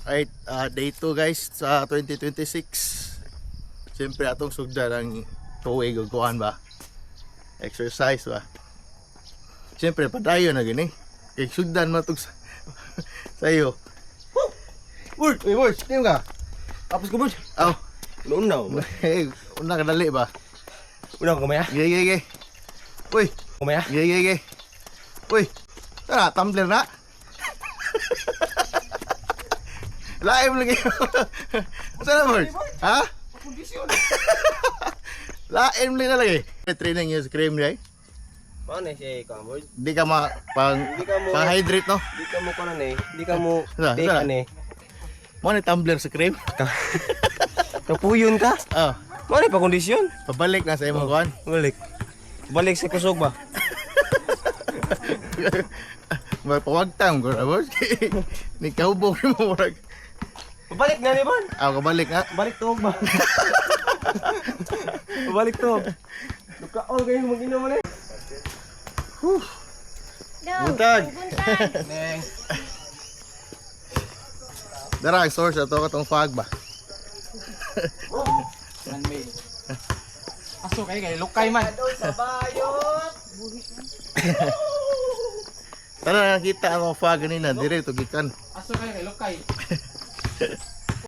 Alright, day 2 guys sa 2026. Siyempre atong sugdan ang tuwig o kuhan ba? Exercise ba? Siyempre padayon na gini. Kaya sugdan matug sa'yo. Uy, boy, tingin ka? Tapos ko boy. Aw, Unaw. una ka dali ba? Unaw ko kumaya. Gay. Uy, Kumaya. gay. Uy, tara, tumbler na. Laim lagi. Saan na, boys? Ha? Laim lagi na lagi. Training yung scream niya eh. Paano siya ka boy? Di ka pang-hydrate no? Di ka mo kanon eh. Di ka mo Saan? take Saan? eh. Mo ni tumbler sa cream? Kapuyon ka. Oh, Mano pa kondisyon? pabalik na sa imong kuhan. Balik. Balik sa kusog ba? Mapawagtam ko na, boss. Ni kahubog mo murag. Balik na ni Bon. Kabalik nga. Balik to ba? Balik to. Duka all kayo mag-inom man eh. Buntag. Neng. Dara, ang source ato katong fog ba? Man-made. Aso kay lukay man. Tara nakita ang fog kanina, dire to gikan. Aso kay lukay.